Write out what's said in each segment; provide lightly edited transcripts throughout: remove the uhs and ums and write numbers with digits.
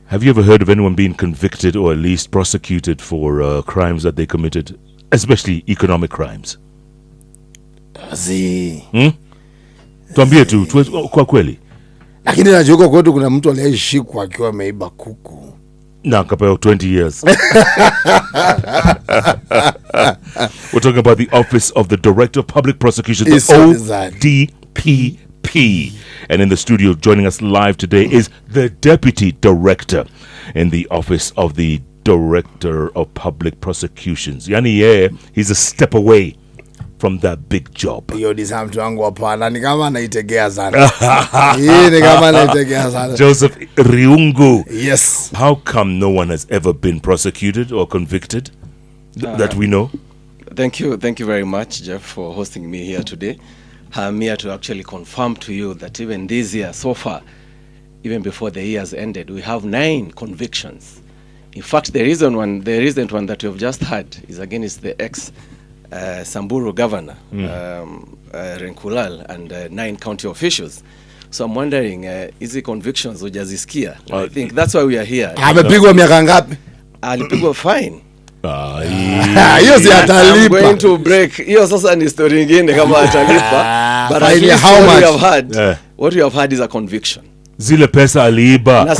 Have you ever heard of anyone being convicted or at least prosecuted for crimes that they committed, especially economic crimes? Tuambie tu kwa kweli. Lakini najua kwetu kuna mtu aliyeshikwa akiwa ameiba kuku. Na akapewa 20 years. We're talking about the Office of the Director of Public Prosecutions, the ODPP. And in the studio joining us live today is the Deputy Director in the Office of the Director of Public Prosecutions. Yani he's a step away from that big job. Hiyo disa mtu wangu hapana, ni kama anaitegea sana. Hii ni kama anaitegea sana. Joseph Riungu. Yes. How come no one has ever been prosecuted or convicted that we know? Thank you very much, Jeff, for hosting me here today. I'm here to actually confirm to you that even this year, so far, even before the year has ended, we have 9 convictions. In fact, the recent one that you have just had is against the Samburu governor, Renkulal, and 9 county officials. So I'm wondering, is the convictions hujazisikia? I think that's why we are here. Amepigwa miaka ngapi? Alipigwa fine. Hiyo si atalipa. I'm going to break. Hiyo sasa ni story nyingine kama atalipa. But I how what we have had is a conviction. Zile pesa aliiba.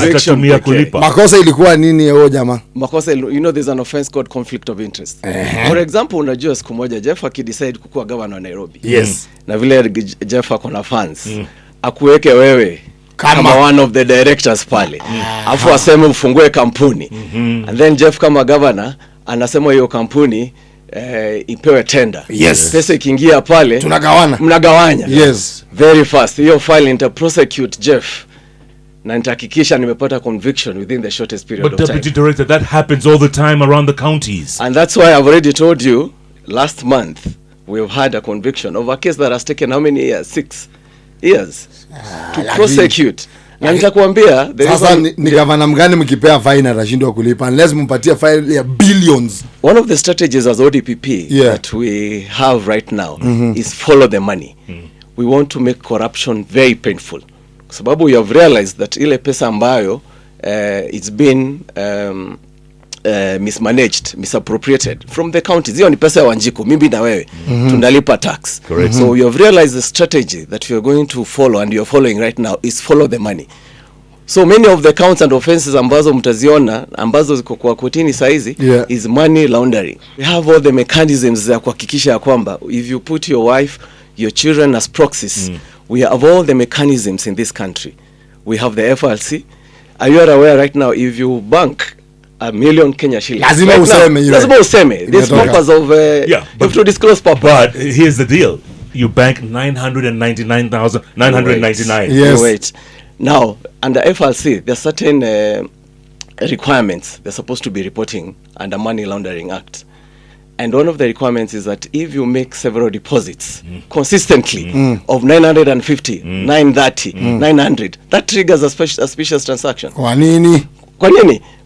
Akatumia kulipa. Makosa ilikuwa nini yao jamaa? Makosa, there's an offense called conflict of interest. For example, unajua siku moja Jeff akidecide kukuwa governor wa Nairobi. Yes. Na vile Jeff akona fans. Akuweke wewe kama one of the directors pale. Afu aseme ufungue kampuni. And then Jeff kama governor anasema hiyo kampuni ipewe tender. Yes. Pesa ikiingia pale mnagawanya. Yes. Very fast. Hiyo file prosecute Jeff. Na nitahakikisha nimepata conviction within the shortest period of time. But Deputy Director, that happens all the time around the counties. And that's why I've already told you, last month we've had a conviction of a case that has taken how many years? 6 years to prosecute. Na nitakwambia sasa ni gavana mgani mkipea fine atashindwa kulipa unless mpatie fine ya billions. One of the strategies as ODPP that we have right now is follow the money. We want to make corruption very painful. Kwa sababu we have realized that ile pesa ambayo it's been mismanaged, misappropriated from the counties. Hiyo ni pesa ya Wanjiku, mimi na wewe tunalipa tax. So we have realized the strategy that we are going to follow and you are following right now is follow the money. So many of the counts and offenses ambazo mtaziona ambazo ziko kwa kotini saizi is money laundering. We have all the mechanisms za kuhakikisha kwamba if you put your wife, your children as proxies, we have all the mechanisms in this country. We have the FLC. Are you aware right now if you bank $1 million Kenya shillings? Lazima useme. This purpose of you have to disclose purpose. But here's the deal. You bank 999,999. Yes. Wait. Now, under FLC, there are certain requirements they're supposed to be reporting under Money Laundering Act. And one of the requirements is that if you make several deposits consistently of 950, 930, 900, that triggers a suspicious transaction. Kwa nini?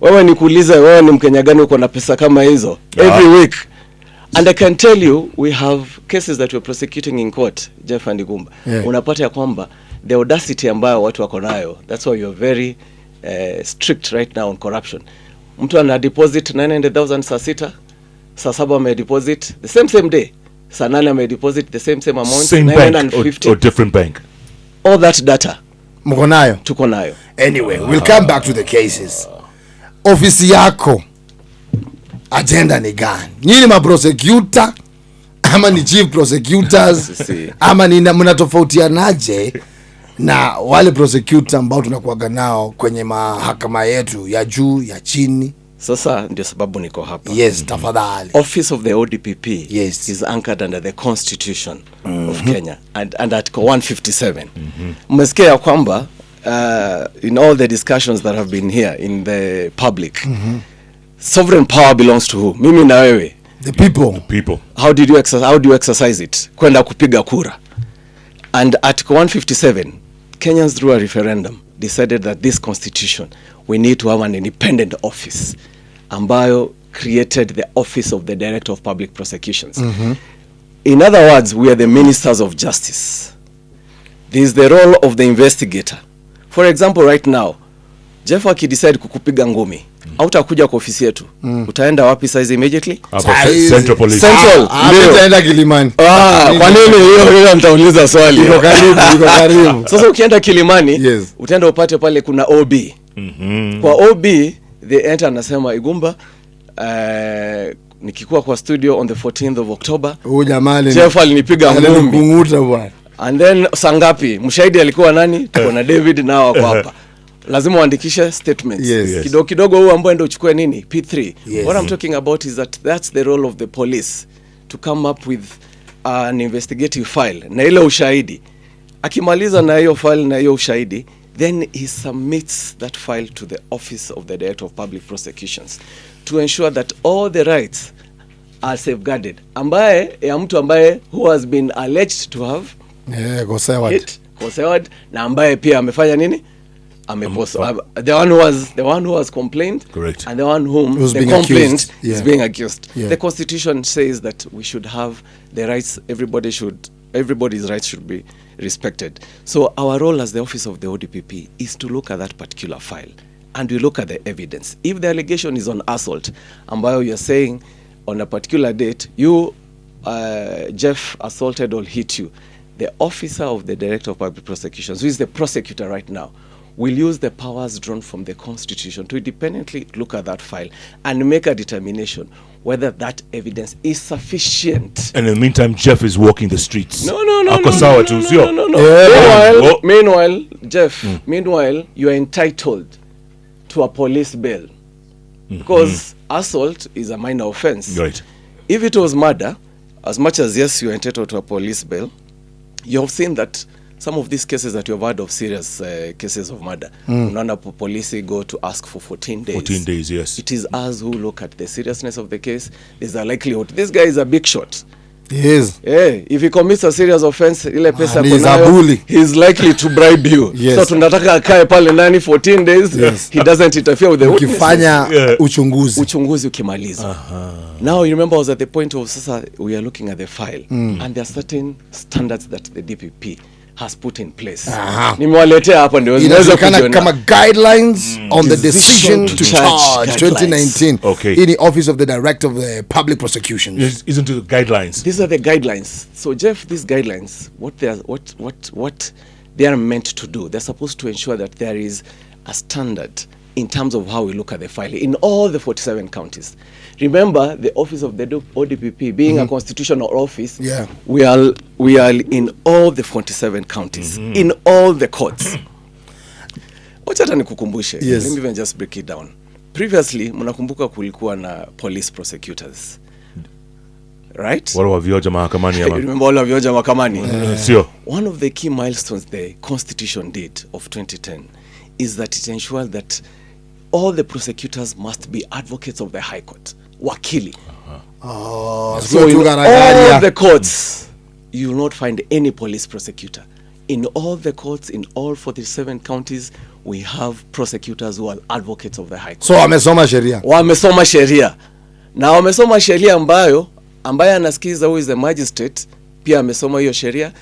Wewe nikuulize, wewe ni Mkenya gani uko na pesa kama hizo every week? And I can tell you, we have cases that we're prosecuting in court, Jeff and Igumba. Unapata ya kwamba the audacity ambayo watu wako nayo, that's why you're very strict right now on corruption. Mtu ana deposit 900,000 saa 6, saa 7 ame deposit the same day, saa 8 ame deposit the same amount, same 950 bank or different bank. All that data mko nayo? Tuko nayo. Anyway, we'll come back to the cases. Ofisi yako agenda ni gani? Nyinyi ma prosecutor ama ni chief prosecutors ama ni mnatofautianaje na wale prosecutor ambao tunakuaga nao kwenye mahakama yetu ya juu, ya chini? Sasa ndio sababu niko hapa. Yes, tafadhali. Office of the ODPP is anchored under the Constitution of Kenya and Article 157. Mmesikia kwamba in all the discussions that have been here in the public, sovereign power belongs to who? Mimi na wewe. The people. The people. How do you exercise it? Kwenda kupiga kura. And Article 157, Kenyans through a referendum decided that this constitution, we need to have an independent office ambayo created the Office of the Director of Public Prosecutions. In other words, we are the ministers of justice. This is the role of the investigator. For example, right now, Jeff akidecide kukupiga ngumi, hautakuja kwa ofisi yetu. Utaenda wapi size immediately? Central Police. Central. Utaenda Kilimani. Kwa nini hiyo nitauliza swali. Iko karibu. Sasa ukienda Kilimani, Yes. utaenda upate pale kuna OB. Kwa OB, the enter anasema Igumba, nikikuwa kwa studio on the 14th of October. Jamani. Jeff alinipiga ngumi. Kunguta bwana. And then sangapi? Mshahidi alikuwa nani? Tuko na David nao wako hapa. Lazima uandikishe statements. Yes. Kidogo huo ambao ndio uchukue nini? P3. Yes. What I'm talking about is that's the role of the police to come up with an investigative file na ile ushahidi. Akimaliza na hiyo file na hiyo ushahidi, then he submits that file to the office of the Director of Public Prosecutions to ensure that all the rights are safeguarded. Ambaye ya mtu ambaye who has been alleged to have Kosewad na ambaye pia amefanya nini? The one who has complained. Correct. And the one whom the complaint is being accused. Yeah. The Constitution says that we should have the rights, everybody's rights should be respected. So our role as the office of the ODPP is to look at that particular file and we look at the evidence. If the allegation is on assault, ambayo you're saying on a particular date, you, Jeff, assaulted or hit you, the officer of the Director of Public Prosecutions, who is the prosecutor right now, will use the powers drawn from the Constitution to independently look at that file and make a determination whether that evidence is sufficient. And in the meantime, Jeff is walking the streets. No. Meanwhile, Jeff, you are entitled to a police bail. Because assault is a minor offense. Right. If it was murder, as much as yes, you are entitled to a police bail, you have seen that some of these cases that you have heard of, serious cases of murder, unaona police go to ask for 14 days. 14 days, yes. It is us who look at the seriousness of the case. There's a likelihood. This guy is a big shot. Yes. Yeah, if he commits a serious offense, ile pesa he's likely to bribe you. Yes. So tunataka akae pale ndani 14 days. Yes. He doesn't interfere with the witnesses. Ukifanya uchunguzi ukimaliza. Now you remember I was at the point of sasa we are looking at the file and there are certain standards that the DPP has put in place. Nimewaletea hapa ndio inaweza kama guidelines on the decision to charge 2019. Okay. In the office of the Director of the Public Prosecutions. Isn't it the guidelines? These are the guidelines. So Jeff, these guidelines, what they are meant to do, they're supposed to ensure that there is a standard in terms of how we look at the file in all the 47 counties. Remember, the office of the ODPP being a constitutional office, we are in all the 47 counties, in all the courts. Wacha nikukumbushe. Let me even just break it down. Previously, mnakumbuka kulikuwa na police prosecutors. Right? Wale wa vioja mahakamani ama. Remember wale wa vioja mahakamani? Sio. One of the key milestones the Constitution did of 2010 is that it ensured that all the prosecutors must be advocates of the High Court. Wakili. So in all the courts, you will not find any police prosecutor. In all the courts, in all 47 counties, we have prosecutors who are advocates of the High Court. So wamesoma sheria. Wamesoma sheria. Na wamesoma sheria ambaye anasikiza who is the magistrate, pia amesoma hiyo sheria.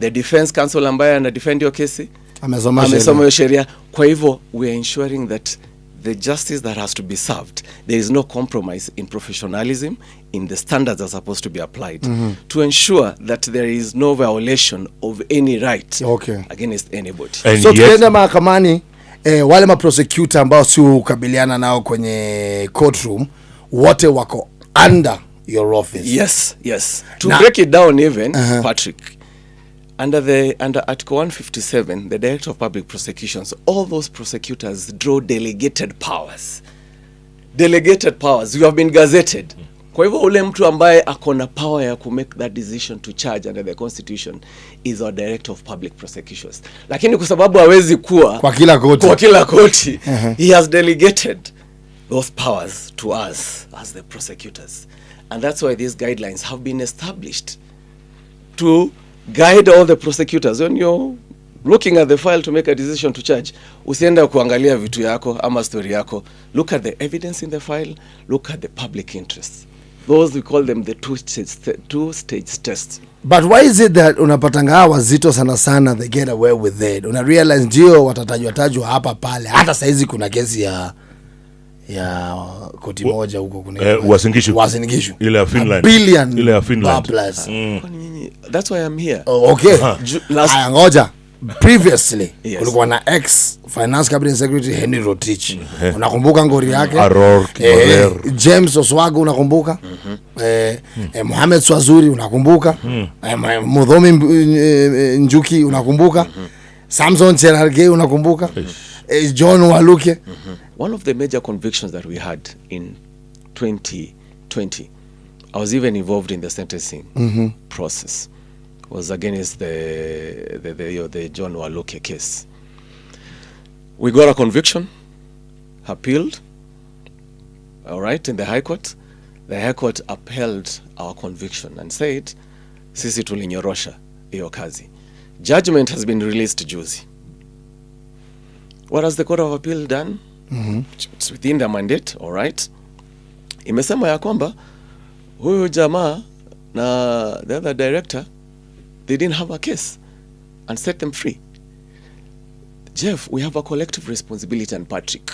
The defense counsel ambaye ana defend your case, amesoma hiyo sheria. Kwa hivyo, we are ensuring that the justice that has to be served, there is no compromise in professionalism, in the standards that are supposed to be applied to ensure that there is no violation of any right against anybody. And so tukienda mahakamani, wale ma-prosecutor ambao si ukabiliana nao kwenye courtroom, wote wako under your office. Yes. To break it down even, Patrick, under Article 157, the Director of Public Prosecutions, all those prosecutors draw delegated powers. Delegated powers. You have been gazetted. Kwa hivyo ule mtu ambaye akona power ya to make that decision to charge under the Constitution is our Director of Public Prosecutions. Lakini kwa sababu hawezi kuwa kwa kila koti, he has delegated those powers to us as the prosecutors. And that's why these guidelines have been established to guide all the prosecutors. When you're looking at the file to make a decision to charge, usienda kuangalia vitu yako ama story yako. Look at the evidence in the file, look at the public interest. Those we call them the two-stage test. But why is it that unapatanga hawa wazito sana sana they get away with it? Una realize ndio watatajwa hapa pale. Hata saizi kuna kesi ya koti moja huko kuna Wasingishu ile ya Finland. Ile ya Finland. That's why I'm here. Oh, okay. Ngoja. Previously kulikuwa na ex finance cabinet secretary Henry Rotich. Unakumbuka ngori yake? James Oswago unakumbuka? Mohamed Swazuri unakumbuka? Mudhomi Njuki unakumbuka? Samson Cherargei unakumbuka? John Waluke. One of the major convictions that we had in 2020, I was even involved in the sentencing process, was against the John Waluke case. We got a conviction, appealed, all right, in the High Court. The High Court upheld our conviction and said, sisi tulinyorosha hiyo kazi. Judgment has been released juzi. What has the Court of Appeal done? It's within the mandate, all right. Imesema ya kwamba huyu jamaa na the other director, they didn't have a case and set them free. Jeff, we have a collective responsibility, and Patrick,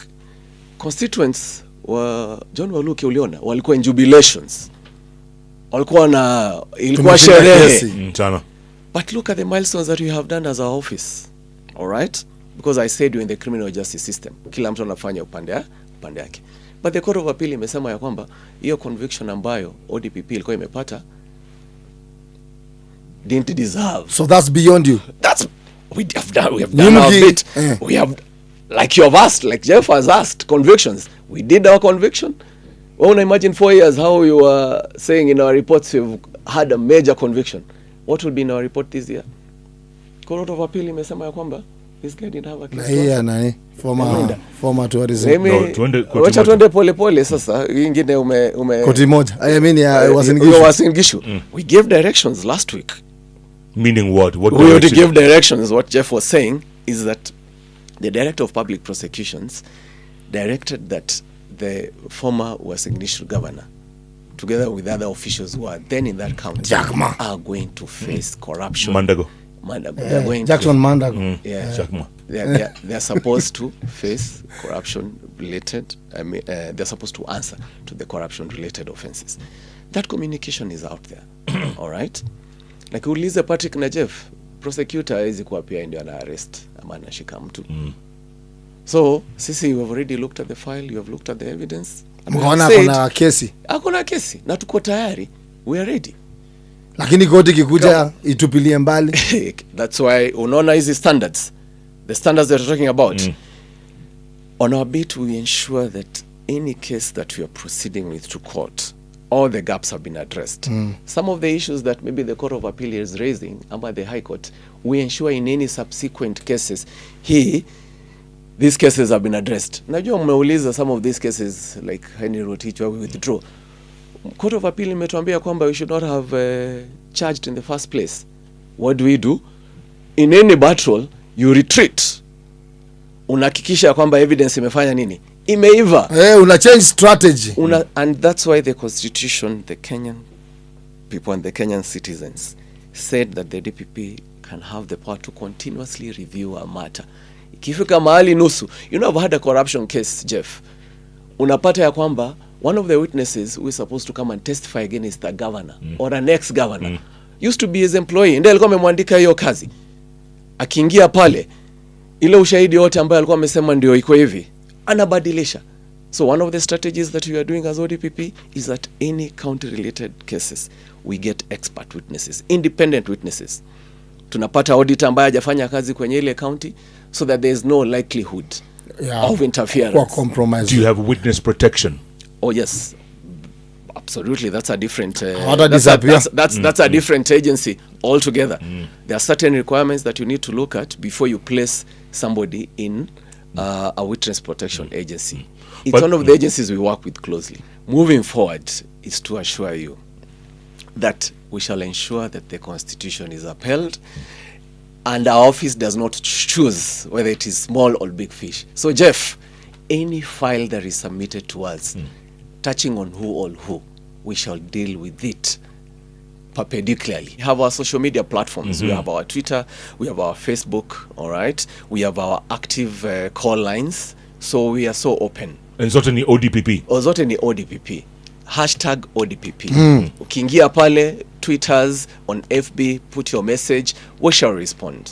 constituents wa John Waluke uliona walikuwa in jubilations, walikuwa na ilikuwa sherehe. But look at the milestones that we have done as our office, all right, because I said you're in the criminal justice system, kila mtu anafanya upande yake. But the Court of Appeal imesema ya kwamba hiyo conviction ambayo ODPP ilikuwa imepata didn't deserve. So that's beyond you. We have done our bit. We have, like you have asked, like Jeff has asked, convictions. We did our conviction. Well, now imagine 4 years how you were saying in our reports we've had a major conviction. What will be in our report this year? Court of Appeal imesema ya kwamba this guy didn't have a case. Former tourism. Wacha tuende pole sasa. Ingine koti moja. I mean Wasingishu. We gave directions last week. Meaning what? What we already gave directions. What Jeff was saying is that the Director of Public Prosecutions directed that the former Wasingishu governor, together with other officials who are then in that county, are going to face corruption. Mandago. They're going Jackson Mandago. They're supposed to face corruption related. They're supposed to answer to the corruption related offenses. That communication is out there. All right. Like ulize Patrick na Jeff, prosecutor hawezi kuwa pia ndio ana arrest ama anashika mtu. So sisi we have already looked at the file, you have looked at the evidence. Mkaona hakuna kesi na tuko tayari, we are ready. Lakini koti kikuja itupilie mbali. That's why unaona hizi standards, the standards that we're talking about. On our bit, we ensure that any case that we are proceeding with to court, all the gaps have been addressed. Some of the issues that maybe the Court of Appeal is raising about the High Court, we ensure in any subsequent cases these cases have been addressed. Najua mmeuliza some of these cases like Henry Rotich where we withdraw. Court of Appeal imetuambia kwamba we should not have charged in the first place. What do? In any battle, you retreat. Unahakikisha kwamba evidence imefanya nini? Imeiva. Una change strategy. And that's why the Constitution, the Kenyan people and the Kenyan citizens said that the DPP can have the power to continuously review a matter. Ikifika mahali nusu, I've had a corruption case, Jeff. Unapata ya kwamba one of the witnesses who is supposed to come and testify against the governor or an ex-governor used to be his employee. Ndiye alikuwa amemwandika hiyo kazi. Akiingia pale, ile ushahidi wote ambaye alikuwa amesema ndio iko hivi, anabadilisha. So one of the strategies that we are doing as ODPP is that any county-related cases, we get expert witnesses, independent witnesses. Tunapata auditor ambaye hajafanya kazi kwenye ile county so that there is no likelihood of interference. Or compromise. Do you have witness protection? Oh yes, absolutely. That's a different. That's a different agency altogether. There are certain requirements that you need to look at before you place somebody in a witness protection agency. It's one of the agencies we work with closely. Moving forward is to assure you that we shall ensure that the Constitution is upheld and our office does not choose whether it is small or big fish. So Jeff, any file that is submitted to us touching on who or who, we shall deal with it perpendicularly. We have our social media platforms. We have our Twitter, we have our Facebook, all right? We have our active call lines. So we are so open. And zote ni ODPP. Zote ni ODPP. Hashtag ODPP. Ukiingia pale, Twitters, on FB, put your message, we shall respond.